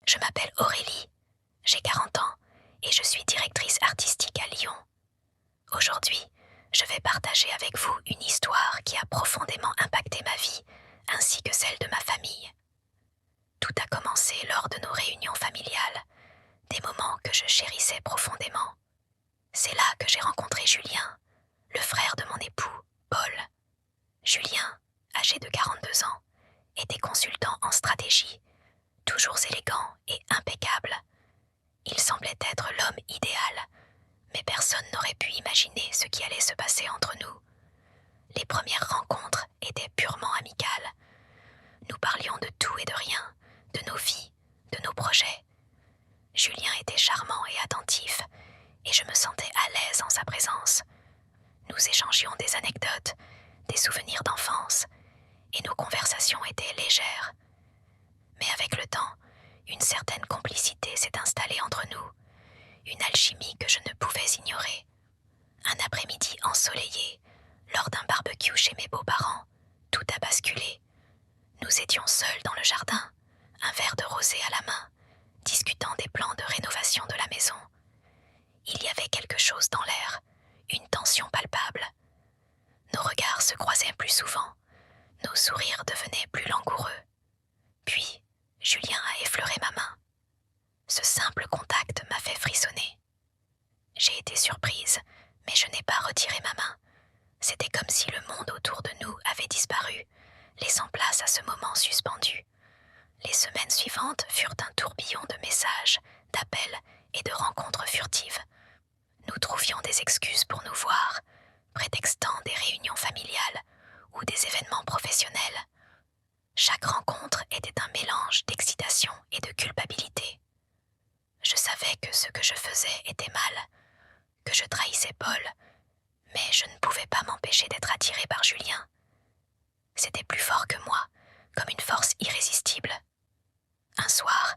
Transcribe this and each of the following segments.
Je m'appelle Aurélie, j'ai 40 ans et je suis directrice artistique à Lyon. Aujourd'hui, je vais partager avec vous une histoire qui a profondément impacté ma vie ainsi que celle de ma famille. Tout a commencé lors de nos réunions familiales, des moments que je chérissais profondément. C'est là que j'ai rencontré Julien, le frère de mon époux, Paul. Julien, âgé de 42 ans, était consultant en stratégie, toujours élégant et impeccable. Il semblait être l'homme idéal, mais personne n'aurait pu imaginer ce qui allait se passer entre nous. Les premières rencontres étaient purement amicales. Nous parlions de tout et de rien, de nos vies, de nos projets. Julien était charmant et attentif, et je me sentais à l'aise en sa présence. Nous échangions des anecdotes, des souvenirs d'enfance, et nos conversations étaient légères. Mais avec le temps, une certaine complicité s'est installée entre nous, une alchimie que je ne pouvais ignorer. Un après-midi ensoleillé, lors d'un barbecue chez mes beaux-parents, tout a basculé. Nous étions seuls dans le jardin, un verre de rosé à la main, discutant des plans de rénovation de la maison. Il y avait quelque chose dans l'air, une tension palpable. Nos regards se croisaient plus souvent, nos sourires devenaient plus langoureux. Puis, Julien a effleuré ma main. Ce simple contact m'a fait frissonner. J'ai été surprise, mais je n'ai pas retiré ma main. C'était comme si le monde autour de nous avait disparu, laissant place à ce moment suspendu. Les semaines suivantes furent un tourbillon de messages, d'appels et de rencontres furtives. Nous trouvions des excuses pour nous voir, prétextant des réunions familiales ou des événements professionnels. Chaque rencontre était un mélange d'excitation et de culpabilité. Je savais que ce que je faisais était mal, que je trahissais Paul, mais je ne pouvais pas m'empêcher d'être attirée par Julien. C'était plus fort que moi, comme une force irrésistible. Un soir,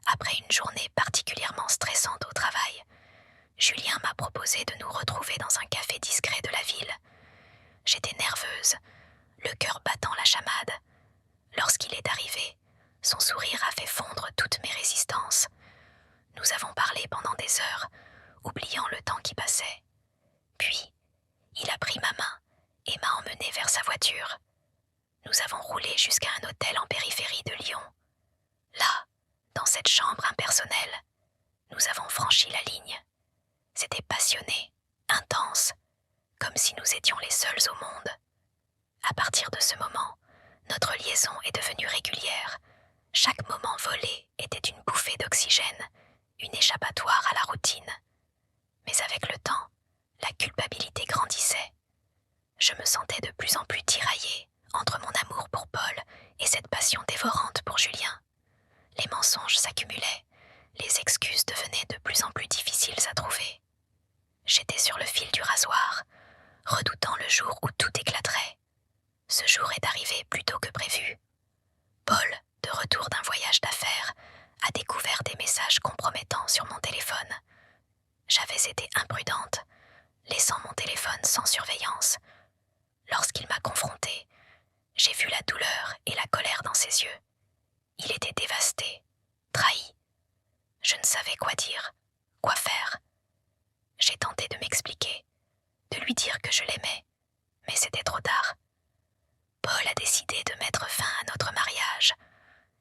après une journée particulièrement stressante au travail, Julien m'a proposé de nous retrouver dans un café discret de la ville. J'étais nerveuse, le cœur battant la chamade. Lorsqu'il est arrivé, son sourire a fait fondre toutes mes résistances. Nous avons parlé pendant des heures, oubliant le temps qui passait. Puis, il a pris ma main et m'a emmenée vers sa voiture. Nous avons roulé jusqu'à un hôtel en périphérie de Lyon. Là, dans cette chambre impersonnelle, nous avons franchi la ligne. C'était passionné, intense, comme si nous étions les seuls au monde. À partir de ce moment, notre liaison est devenue régulière. Chaque moment volé était une bouffée d'oxygène, une échappatoire à la routine. Mais avec le temps, la culpabilité grandissait. Je me sentais de plus en plus tiraillée entre mon amour pour Paul et cette passion dévorante pour Julien. Les mensonges s'accumulaient, les excuses devenaient de plus en plus difficiles à trouver. J'étais sur le fil du rasoir, redoutant le jour où tout éclaterait. Ce jour est arrivé plus tôt que prévu. Paul, de retour d'un voyage d'affaires, a découvert des messages compromettants sur mon téléphone. J'avais été imprudente, laissant mon téléphone sans surveillance. Lorsqu'il m'a confrontée, j'ai vu la douleur et la colère dans ses yeux. Il était dévasté, trahi. Je ne savais quoi dire, quoi faire. J'ai tenté de m'expliquer, de lui dire que je l'aimais, mais c'était trop tard. Paul a décidé de mettre fin à notre mariage.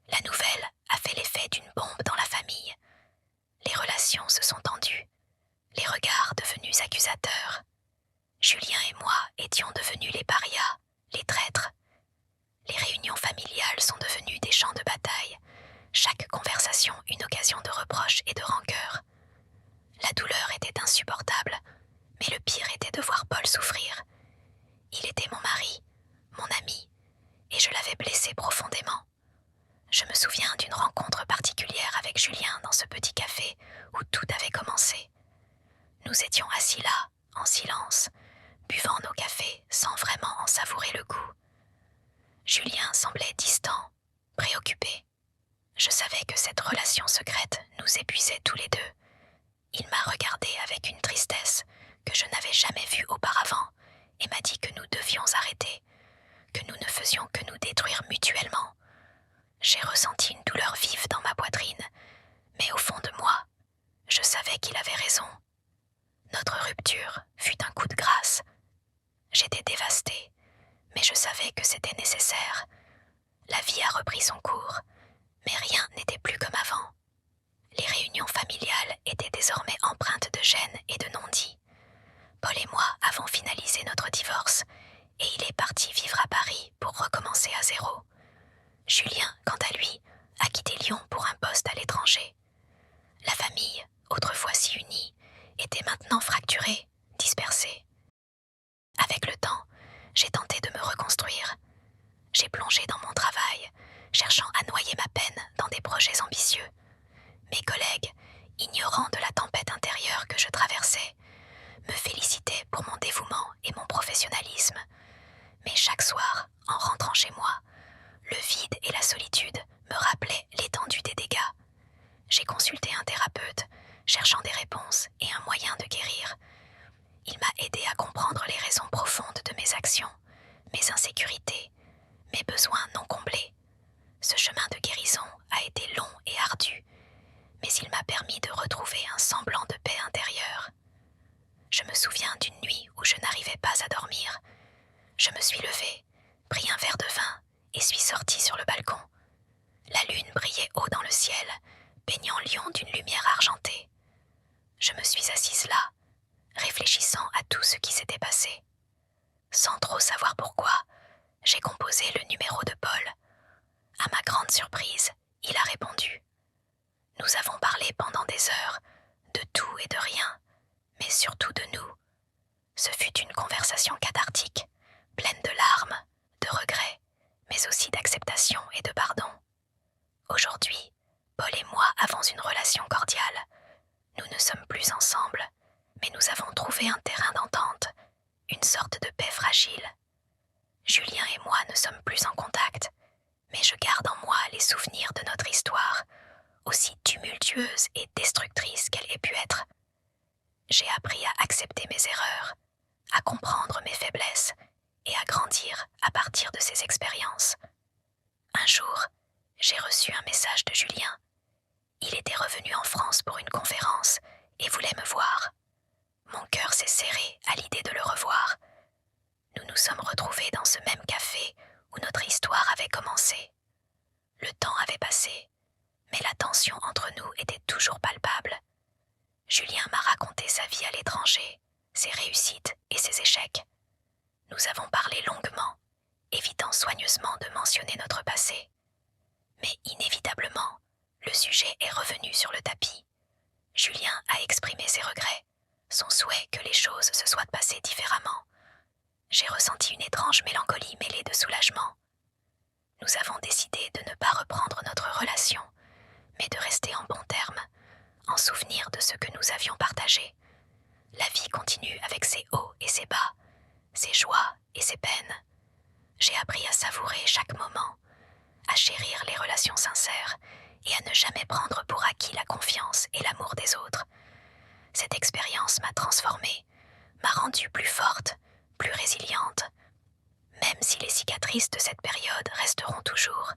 La nouvelle a fait l'effet d'une bombe dans la famille. Les relations se sont tendues, les regards devenus accusateurs. Julien et moi étions devenus les parias, les traîtres. Les réunions familiales sont devenues des champs de bataille, chaque conversation une occasion de reproche et de rancœur. La douleur était insupportable, mais le pire était de voir Paul souffrir. Il était mon mari, mon ami, et je l'avais blessé profondément. Je me souviens d'une rencontre particulière avec Julien dans ce petit café où tout avait commencé. Nous étions assis là, en silence, buvant nos cafés sans vraiment en savourer le goût. Julien semblait distant, préoccupé. Je savais que cette relation secrète nous épuisait tous les deux. Il m'a regardé avec une tristesse que je n'avais jamais vue auparavant et m'a dit que nous devions arrêter, que nous ne faisions que nous détruire mutuellement. J'ai ressenti une douleur vive dans ma poitrine, son cours, mais rien n'était plus comme avant. Les réunions familiales étaient désormais empreintes de gêne et de non-dits. Paul et moi avons finalisé notre divorce et il est parti vivre à Paris pour recommencer à zéro. Julien, quant à lui, a quitté Lyon pour un poste à l'étranger. La famille, autrefois si unie, était maintenant fracturée, dispersée. Avec le temps, j'ai tenté de me reconstruire. J'ai plongé dans mon travail, cherchant à noyer ma peine dans des projets ambitieux. Mes collègues, ignorant de la tempête intérieure que je traversais, me félicitaient pour mon dévouement et mon professionnalisme. Mais chaque soir, en rentrant chez moi, le vide et la solitude me rappelaient l'étendue des dégâts. J'ai consulté un thérapeute, cherchant des réponses et un moyen de guérir. Il m'a aidé à comprendre les raisons profondes de mes actions, mes insécurités, mes besoins non comblés. Ce chemin de guérison a été long et ardu, mais il m'a permis de retrouver un semblant de paix intérieure. Je me souviens d'une nuit où je n'arrivais pas à dormir. Je me suis levée, pris un verre de vin et suis sortie sur le balcon. La lune brillait haut dans le ciel, baignant Lyon d'une lumière argentée. Je me suis assise là, réfléchissant à tout ce qui s'était passé. Sans trop savoir pourquoi, j'ai composé le numéro de Paul. À ma grande surprise, il a répondu. Nous avons parlé pendant des heures, de tout et de rien, mais surtout de nous. Ce fut une conversation cathartique, pleine de larmes, de regrets, mais aussi d'acceptation et de pardon. Aujourd'hui, Paul et moi avons une relation cordiale. Nous ne sommes plus ensemble, mais nous avons trouvé un terrain d'entente, une sorte de paix fragile. Julien et moi ne sommes plus en contact, mais je garde en moi les souvenirs de notre histoire, aussi tumultueuse et destructrice qu'elle ait pu être. J'ai appris à accepter mes erreurs, à comprendre mes faiblesses et à grandir à partir de ces expériences. Un jour, j'ai reçu un message de Julien. Il était revenu en France pour une conférence et voulait me voir. Mon cœur s'est serré à l'idée de le revoir. Nous nous sommes retrouvés dans ce même café où notre histoire avait commencé. Le temps avait passé, mais la tension entre nous était toujours palpable. Julien m'a raconté sa vie à l'étranger, ses réussites et ses échecs. Nous avons parlé longuement, évitant soigneusement de mentionner notre passé. Mais inévitablement, le sujet est revenu sur le tapis. Julien a exprimé ses regrets, son souhait que les choses se soient passées différemment. J'ai ressenti une étrange mélancolie mêlée de soulagement. Nous avons décidé de ne pas reprendre notre relation, mais de rester en bons termes, en souvenir de ce que nous avions partagé. La vie continue avec ses hauts et ses bas, ses joies et ses peines. J'ai appris à savourer chaque moment, à chérir les relations sincères et à ne jamais prendre pour acquis la confiance et l'amour des autres. Cette expérience m'a transformée, m'a rendue plus forte, plus résiliente. Même si les cicatrices de cette période resteront toujours,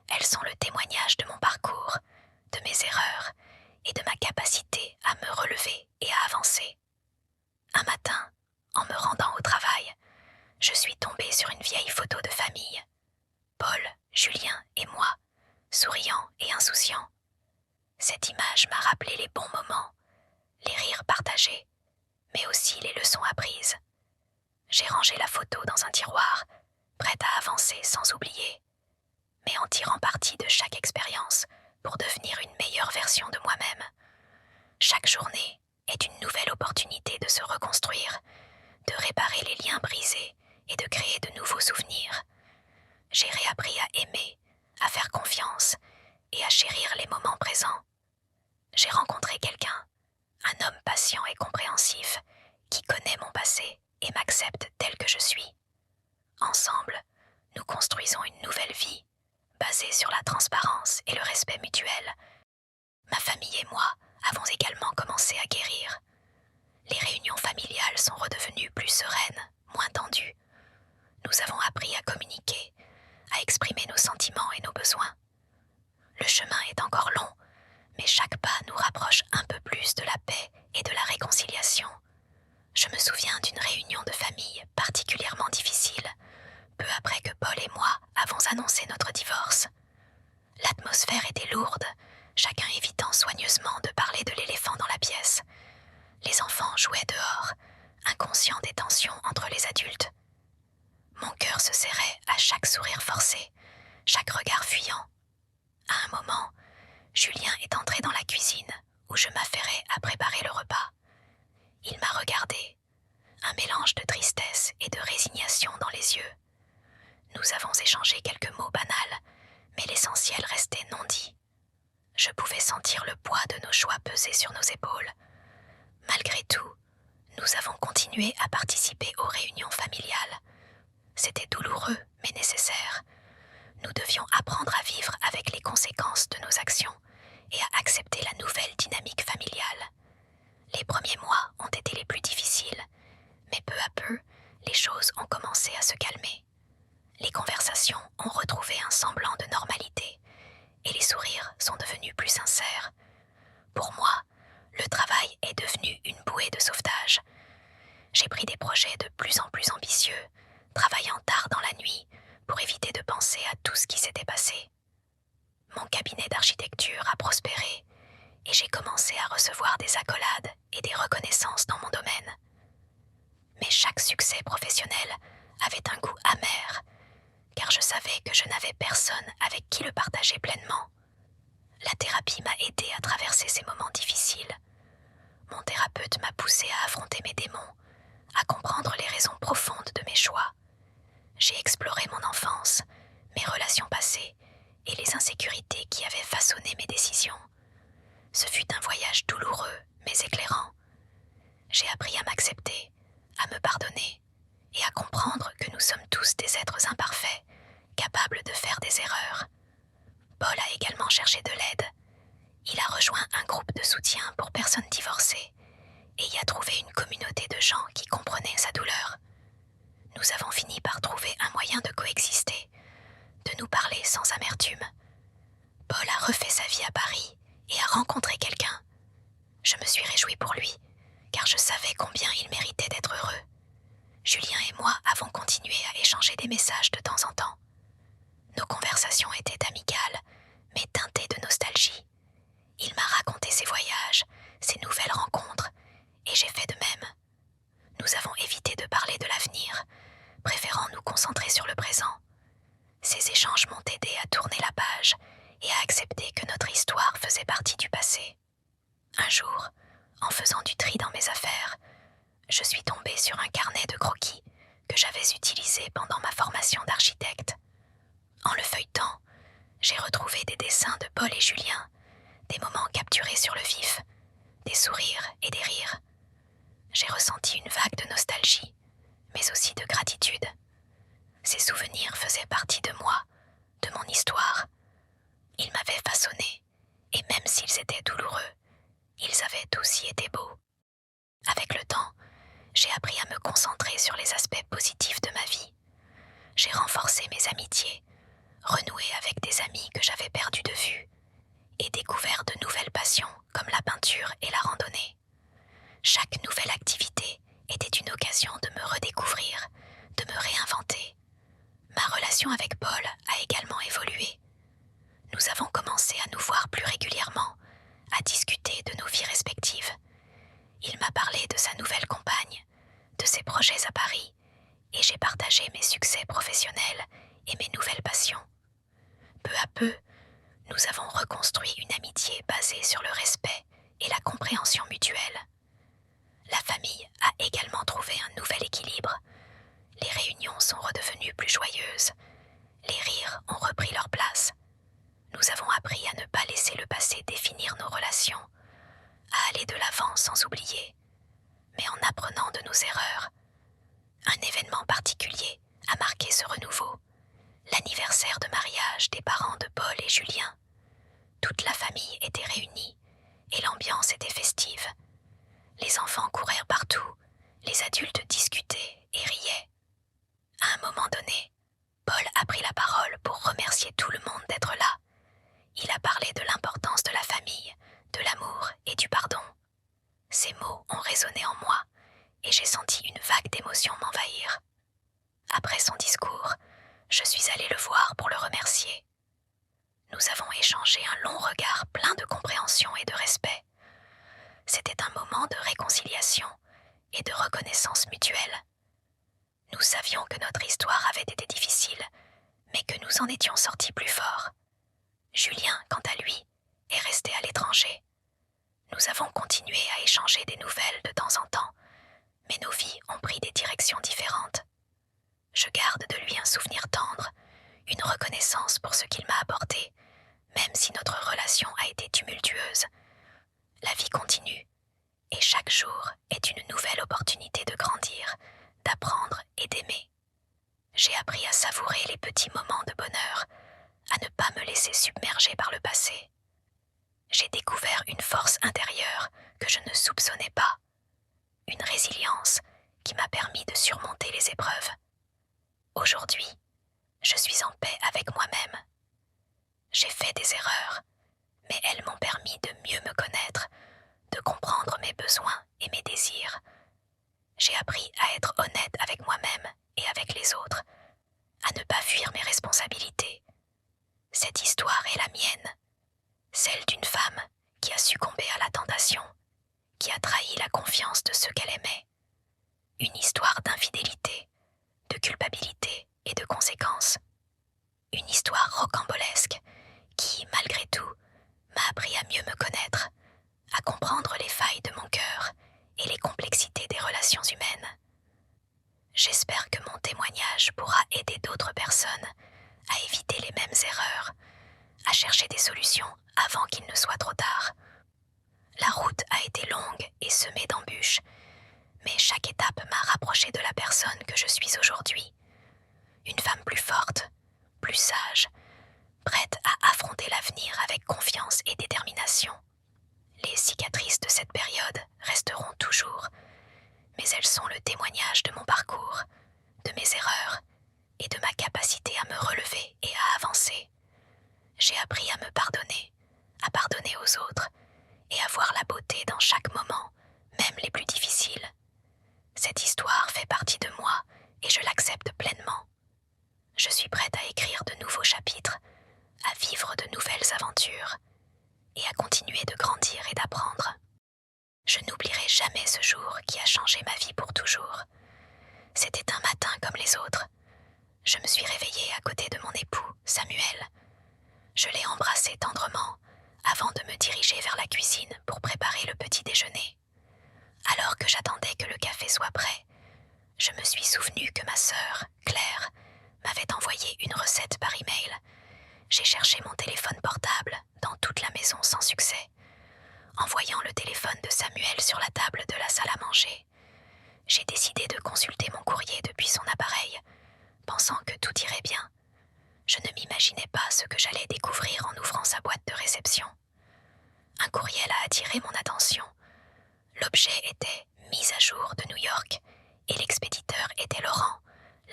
elles sont le témoignage de mon parcours, de mes erreurs et de ma capacité à me relever et à avancer. Un matin, en me rendant au travail, je suis tombée sur une vieille photo de famille. Paul, Julien et moi, souriants et insouciants. Cette image m'a rappelé les bons moments, les rires partagés, mais aussi les leçons apprises. J'ai rangé la photo dans un tiroir, prête à avancer sans oublier, mais en tirant parti de chaque expérience pour devenir une meilleure version de moi-même. Chaque journée est une nouvelle opportunité de se reconstruire, de réparer les liens brisés et de créer de nouveaux souvenirs. J'ai réappris à aimer, à faire confiance et à chérir les moments présents. J'ai rencontré quelqu'un, un homme patient et compréhensif, qui connaît mon passé et m'accepte tel que je suis. Ensemble, nous construisons une nouvelle vie, basée sur la transparence et le respect mutuel. Ma famille et moi avons également commencé à guérir. Les réunions familiales sont redevenues plus sereines, moins tendues. Nous avons appris à communiquer, à exprimer nos sentiments et nos besoins. Le chemin est encore long, mais chaque pas nous rapproche un peu plus de la paix et de la réconciliation. Je me souviens d'une réunion de famille particulièrement difficile, peu après que Paul et moi avons annoncé notre divorce. chaque regard fuyant. À un moment, Julien est entré dans la cuisine où je m'affairais à préparer le repas. Il m'a regardé, un mélange de tristesse et de résignation dans les yeux. Nous avons échangé quelques mots banals, mais l'essentiel restait non dit. Je pouvais sentir le poids de nos choix peser sur nos épaules. Malgré tout, nous avons continué à participer aux réunions familiales. C'était douloureux, mais nécessaire. Nous devions apprendre à vivre avec les conséquences de nos actions et à accepter la nouvelle dynamique familiale. Les premiers mois ont été les plus difficiles, mais peu à peu, les choses ont commencé à se calmer. Les conversations ont retrouvé un semblant de normalité et les sourires sont devenus plus sincères. Pour moi, le travail est devenu une bouée de sauvetage. J'ai pris des projets de plus en plus ambitieux, travaillant tard dans la nuit pour éviter de penser à tout ce qui s'était passé. Mon cabinet d'architecture a prospéré et j'ai commencé à recevoir des accolades et des reconnaissances dans mon domaine. Mais chaque succès professionnel avait un goût amer, car je savais que je n'avais personne avec qui le partager pleinement. La thérapie m'a aidé à traverser ces moments difficiles. Mon thérapeute m'a poussé à affronter mes démons, à comprendre les raisons profondes de mes choix. J'ai exploré mon enfance, mes relations passées et les insécurités qui avaient façonné mes décisions. Ce fut un voyage douloureux mais éclairant. J'ai appris à m'accepter, à me pardonner et à comprendre que nous sommes tous des êtres imparfaits, capables de faire des erreurs. Paul a également cherché de l'aide. Il a rejoint un groupe de soutien pour personnes divorcées et y a trouvé une communauté de gens qui comprenaient sa douleur. Nous avons fini par trouver un moyen de coexister, de nous parler sans amertume. Paul a refait sa vie à Paris et a rencontré quelqu'un. Je me suis réjouie pour lui, car je savais combien il méritait d'être heureux. Julien et moi avons continué à échanger des messages de temps en temps. Nos conversations étaient amicales, mais teintées de nostalgie. Il m'a raconté ses voyages, ses nouvelles rencontres, et j'ai fait de même. Nous avons évité de parler de l'avenir, préférant nous concentrer sur le présent. Ces échanges m'ont aidé à tourner la page et à accepter que notre histoire faisait partie du passé. Un jour, en faisant du tri dans mes affaires, je suis tombée sur un carnet de croquis que j'avais utilisé pendant ma formation d'architecte. En le feuilletant, j'ai retrouvé des dessins de Paul et Julien, des moments capturés sur le vif, des sourires et des rires. J'ai ressenti une vague de nostalgie, mais aussi de gratitude. Ces souvenirs faisaient partie de moi, de mon histoire. Ils m'avaient façonné, et même s'ils étaient douloureux, ils avaient aussi été beaux. Avec le temps, j'ai appris à me concentrer sur les aspects positifs de ma vie. J'ai renforcé mes amitiés, renoué avec des amis que j'avais perdus de vue, et découvert de nouvelles passions comme la peinture et la randonnée. Chaque nouvelle activité était une occasion de me redécouvrir, de me réinventer. Ma relation avec Paul a également évolué. Nous avons commencé à nous voir plus régulièrement, à discuter de nos vies respectives. Il m'a parlé de sa nouvelle compagne, de ses projets à Paris, et j'ai partagé mes succès professionnels et mes nouvelles passions. Peu à peu, nous avons reconstruit une amitié basée sur le respect et la compréhension mutuelle. La famille a également trouvé un nouvel équilibre. Les réunions sont redevenues plus joyeuses. Les rires ont repris leur place. Nous avons appris à ne pas laisser le passé définir nos relations, à aller de l'avant sans oublier, mais en apprenant de nos erreurs. Un événement particulier a marqué ce renouveau, l'anniversaire de mariage des parents de Paul et Julien. Toute la famille était réunie et l'ambiance était festive. Les enfants courèrent partout, les adultes discutaient et riaient. À un moment donné, Paul a pris la parole pour remercier tout le monde d'être là. Il a parlé de l'importance de la famille, de l'amour et du pardon. Ces mots ont résonné en moi et j'ai senti une vague d'émotion m'envahir. Après son discours, je suis allée le voir pour le remercier. Nous avons échangé un long regard plein de compréhension et de respect. C'était un moment de réconciliation et de reconnaissance mutuelle. Nous savions que notre histoire avait été difficile, mais que nous en étions sortis plus changé. Nous avons continué à échanger des nouvelles de temps en temps, mais nos vies ont pris des directions différentes. Je garde de lui un souvenir tendre, une reconnaissance pour ce qu'il m'a apporté, même si notre relation a été tumultueuse. La vie continue, et chaque jour est une nouvelle opportunité de grandir, d'apprendre et d'aimer. J'ai appris à savourer les petits moments de bonheur, à ne pas me laisser submerger par le passé. J'ai découvert une force intérieure que je ne soupçonnais pas, une résilience qui m'a permis de surmonter les épreuves. Aujourd'hui, je suis en paix avec moi-même. J'ai fait des erreurs, mais elles m'ont permis de mieux me connaître, de comprendre mes besoins et mes désirs. J'ai appris à être honnête avec moi-même et avec les autres, à ne pas fuir mes responsabilités. Cette histoire est la mienne, celle d'une femme qui a succombé à la tentation, qui a trahi la confiance de ceux qu'elle aimait. Une histoire d'infidélité, de culpabilité et de conséquences. Une histoire rocambolesque qui, malgré tout, m'a appris à mieux me connaître, à comprendre les failles de mon cœur et les complexités des relations humaines. J'espère que mon témoignage pourra aider d'autres personnes à éviter les mêmes erreurs, à chercher des solutions avant qu'il ne soit trop tard. La route a été longue et semée d'embûches, mais chaque étape m'a rapproché de la personne que je suis aujourd'hui. Une femme plus forte, plus sage, prête à affronter l'avenir avec confiance et détermination. Les cicatrices de cette période resteront toujours, mais elles sont le témoignage de mon parcours, de mes erreurs et de ma capacité à me relever et à avancer. J'ai appris à me pardonner, à pardonner aux autres et à voir la beauté dans chaque moment, même les plus difficiles. Cette histoire fait partie de moi et je l'accepte pleinement. Je suis prête à écrire de nouveaux chapitres, à vivre de nouvelles aventures et à continuer de grandir et d'apprendre. Je n'oublierai jamais ce jour qui a changé ma vie pour toujours. C'était un matin comme les autres. Je me suis réveillée à côté de mon époux, Samuel. Je l'ai embrassé tendrement avant de me diriger vers la cuisine pour préparer le petit déjeuner. Alors que j'attendais que le café soit prêt, je me suis souvenu que ma sœur, Claire, m'avait envoyé une recette par email. J'ai cherché mon téléphone portable dans toute la maison sans succès. En voyant le téléphone de Samuel sur la table de la salle à manger, j'ai décidé de consulter mon courrier depuis son appareil, pensant que tout irait bien. Je ne m'imaginais pas ce que j'allais découvrir en ouvrant sa boîte de réception. Un courriel a attiré mon attention. L'objet était mis à jour de New York et l'expéditeur était Laurent,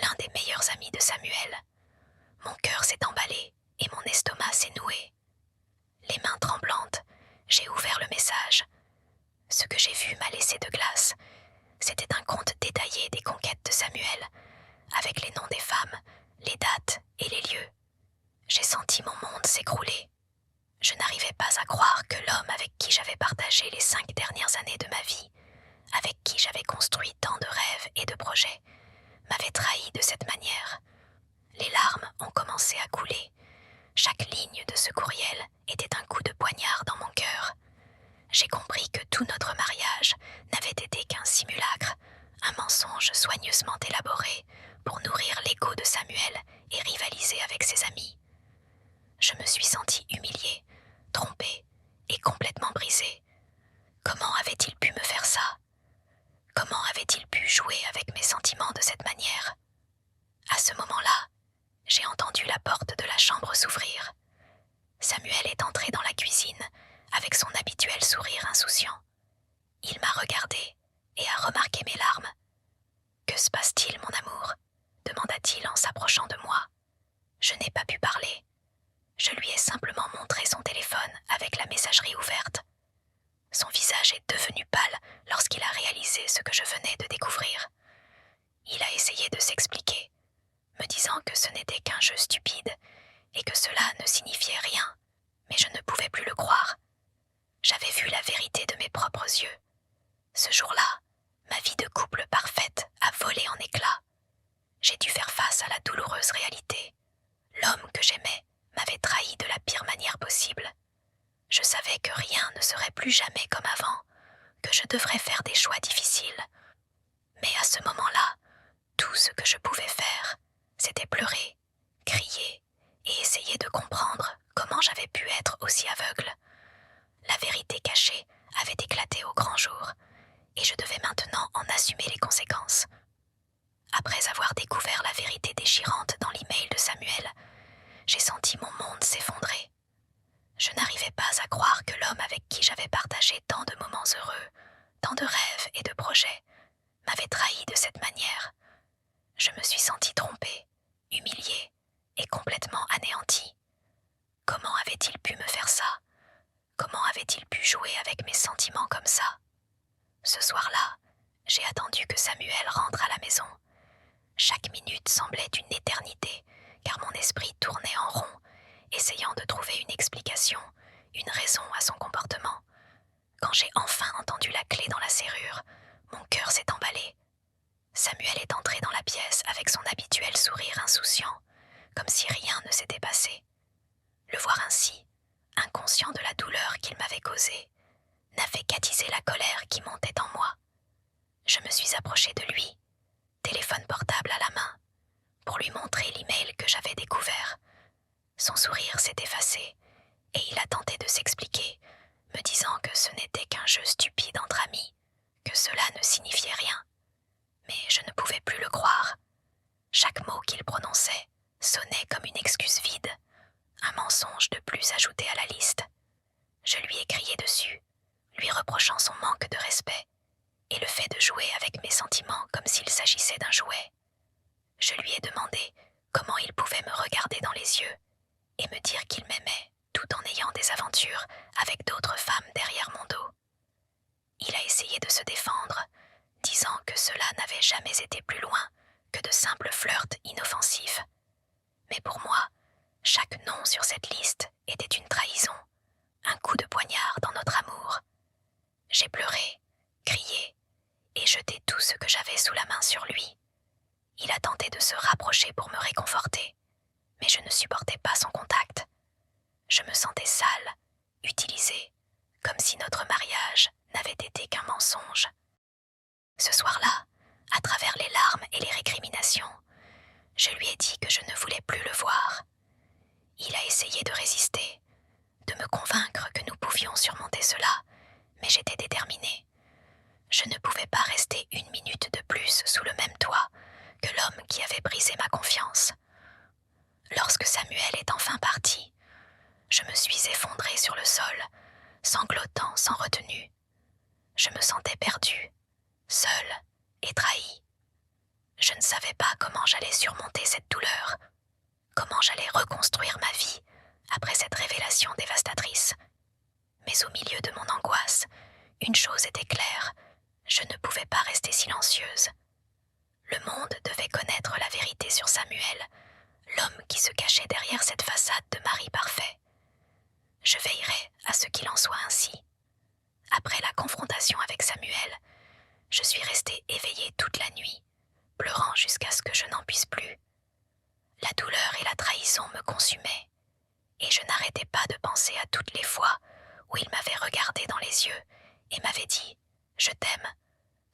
l'un des meilleurs amis de Samuel. Mon cœur s'est emballé et mon estomac s'est noué. Les mains tremblantes, j'ai ouvert le message. Ce que j'ai vu m'a laissé de glace. C'était un compte détaillé des conquêtes de Samuel, avec les noms des femmes, les dates et les lieux. J'ai senti mon monde s'écrouler. Je n'arrivais pas à croire que l'homme avec qui j'avais partagé les 5 dernières années de ma vie, avec qui j'avais construit tant de rêves et de projets, m'avait trahi de cette manière. Les larmes ont commencé à couler. Chaque ligne de ce courriel était un coup de poignard dans mon cœur. J'ai compris que tout notre mariage n'avait été qu'un simulacre, un mensonge soigneusement élaboré pour nourrir l'ego de Samuel et rivaliser avec ses amis. Je me suis sentie humiliée, trompée et complètement brisée. Comment avait-il pu me faire ça? Comment avait-il pu jouer avec mes sentiments de cette manière? À ce moment-là, j'ai entendu la porte de la chambre s'ouvrir. Samuel est entré dans la cuisine avec son habituel sourire insouciant. Il m'a regardée et a remarqué mes larmes. « Que se passe-t-il, mon amour ?» demanda-t-il en s'approchant de moi. Je n'ai pas pu parler. Je lui ai simplement montré son téléphone avec la messagerie ouverte. Son visage est devenu pâle lorsqu'il a réalisé ce que je venais de découvrir. Il a essayé de s'expliquer, me disant que ce n'était qu'un jeu stupide et que cela ne signifiait rien, mais je ne pouvais plus le croire. J'avais vu la vérité de mes propres yeux. Ce jour-là, ma vie de couple parfaite a volé en éclats. J'ai dû faire face à la douloureuse réalité. L'homme que j'aimais m'avait trahi de la pire manière possible. Je savais que rien ne serait plus jamais comme avant, que je devrais faire des choix difficiles. Mais à ce moment-là, tout ce que je pouvais faire, c'était pleurer, crier et essayer de comprendre comment j'avais pu être aussi aveugle. La vérité cachée avait éclaté au grand jour, et je devais maintenant en assumer les conséquences. Après avoir découvert la vérité déchirante dans l'email de Samuel, j'ai senti mon monde s'effondrer. Je n'arrivais pas à croire que l'homme avec qui j'avais partagé tant de moments heureux, tant de rêves et de projets, m'avait trahi de cette manière. Je me suis sentie trompée, humiliée et complètement anéantie. Comment avait-il pu me faire ça? Comment avait-il pu jouer avec mes sentiments comme ça? Ce soir-là, j'ai attendu que Samuel rentre à la maison. Chaque minute semblait une éternité, car mon esprit tournait en rond, essayant de trouver une explication, une raison à son comportement. Quand j'ai enfin entendu la clé dans la serrure, mon cœur s'est emballé. Samuel est entré dans la pièce avec son habituel sourire insouciant, comme si rien ne s'était passé. Le voir ainsi, inconscient de la douleur qu'il m'avait causée, n'a fait qu'attiser la colère qui montait en moi. Je me suis approchée de lui, téléphone portable à la main, pour lui montrer l'email que j'avais découvert. Son sourire s'est effacé, et il a tenté de s'expliquer, me disant que ce n'était qu'un jeu stupide entre amis, que cela ne signifiait rien. Mais je ne pouvais plus le croire. Chaque mot qu'il prononçait sonnait comme une excuse vide, un mensonge de plus ajouté à la liste. Je lui ai crié dessus, lui reprochant son manque de respect et le fait de jouer avec mes sentiments comme s'il s'agissait d'un jouet. Je lui ai demandé comment il pouvait me regarder dans les yeux et me dire qu'il m'aimait tout en ayant des aventures avec d'autres femmes derrière mon dos. Il a essayé de se défendre, disant que cela n'avait jamais été plus loin que de simples flirts inoffensifs. Mais pour moi, chaque nom sur cette liste était une trahison, un coup de poignard dans notre amour. J'ai pleuré, crié et jeté tout ce que j'avais sous la main sur lui. Il a tenté de se rapprocher pour me réconforter, mais je ne supportais pas son contact. Je me sentais sale, utilisée, comme si notre mariage n'avait été qu'un mensonge. Ce soir-là, à travers les larmes et les récriminations, je lui ai dit que je ne voulais plus le voir. Il a essayé de résister, de me convaincre que nous pouvions surmonter cela, mais j'étais déterminée. Je ne pouvais pas rester une minute de plus sous le même toit que l'homme qui avait brisé ma confiance. Lorsque Samuel est enfin parti, je me suis effondrée sur le sol, sanglotant sans retenue. Je me sentais perdue, seule et trahie. Je ne savais pas comment j'allais surmonter cette douleur, comment j'allais reconstruire ma vie après cette révélation dévastatrice. Mais au milieu de mon angoisse, une chose était claire, je ne pouvais pas rester silencieuse. Le monde devait connaître la vérité sur Samuel, l'homme qui se cachait derrière cette façade de mari parfait. Je veillerai à ce qu'il en soit ainsi. Après la confrontation avec Samuel, je suis restée éveillée toute la nuit, pleurant jusqu'à ce que je n'en puisse plus. La douleur et la trahison me consumaient, et je n'arrêtais pas de penser à toutes les fois où il m'avait regardée dans les yeux et m'avait dit « Je t'aime »,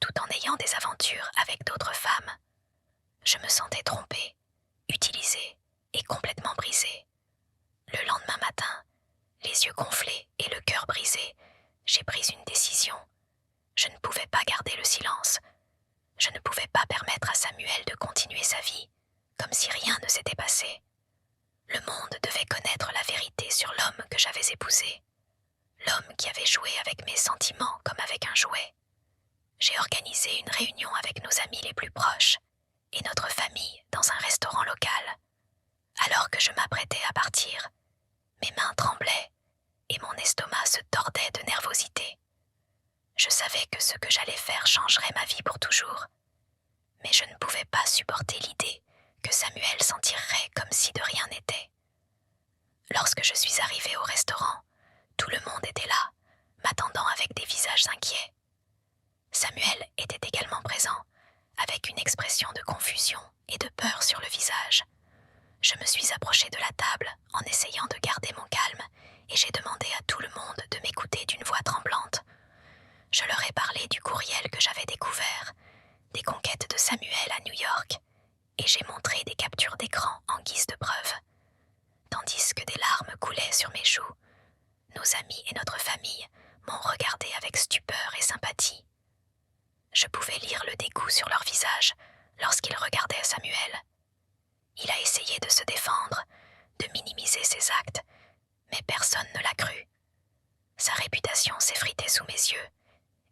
tout en ayant des aventures avec d'autres femmes. Je me sentais trompée, utilisée et complètement brisée. Le lendemain matin, les yeux gonflés et le cœur brisé, j'ai pris une décision. Je ne pouvais pas garder le silence. Je ne pouvais pas permettre à Samuel de continuer sa vie, comme si rien ne s'était passé. Le monde devait connaître la vérité sur l'homme que j'avais épousé, l'homme qui avait joué avec mes sentiments comme avec un jouet. J'ai organisé une réunion avec nos amis les plus proches et notre famille dans un restaurant local. Alors que je m'apprêtais à partir, mes mains tremblaient et mon estomac se tordait de nervosité. Je savais que ce que j'allais faire changerait ma vie pour toujours, mais je ne pouvais pas supporter l'idée que Samuel s'en tirerait comme si de rien n'était. Lorsque je suis arrivée au restaurant, tout le monde était là, m'attendant avec des visages inquiets. Samuel était également présent, avec une expression de confusion et de peur sur le visage. Je me suis approchée de la table en essayant de garder mon calme et j'ai demandé à tout le monde de m'écouter d'une voix tremblante. Je leur ai parlé du courriel que j'avais découvert, des conquêtes de Samuel à New York, et j'ai montré des captures d'écran en guise de preuve. Tandis que des larmes coulaient sur mes joues, nos amis et notre famille m'ont regardé avec stupeur et sympathie. Je pouvais lire le dégoût sur leur visage lorsqu'ils regardaient Samuel. Il a essayé de se défendre, de minimiser ses actes, mais personne ne l'a cru. Sa réputation s'effritait sous mes yeux,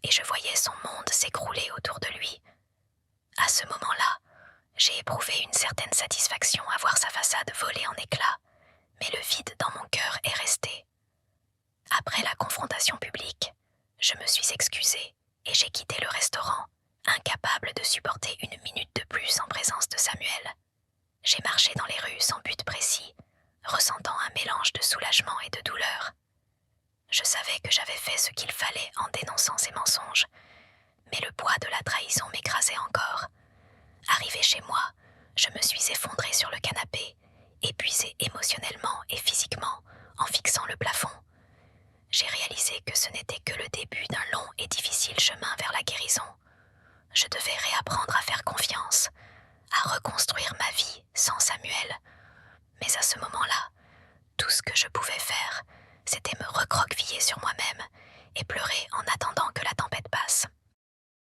et je voyais son monde s'écrouler autour de lui. À ce moment-là, j'ai éprouvé une certaine satisfaction à voir sa façade voler en éclats, mais le vide dans mon cœur est resté. Après la confrontation publique, je me suis excusée et j'ai quitté le restaurant, incapable de supporter une minute de plus en présence de Samuel. J'ai marché dans les rues sans but précis, ressentant un mélange de soulagement et de douleur. Je savais que j'avais fait ce qu'il fallait en dénonçant ces mensonges, mais le poids de la trahison m'écrasait encore. Arrivé chez moi, je me suis effondrée sur le canapé, épuisée émotionnellement et physiquement en fixant le plafond. J'ai réalisé que ce n'était que le début d'un long et difficile chemin vers la guérison. Je devais réapprendre à faire confiance, à reconstruire ma vie sans Samuel. Mais à ce moment-là, tout ce que je pouvais faire, c'était me recroqueviller sur moi-même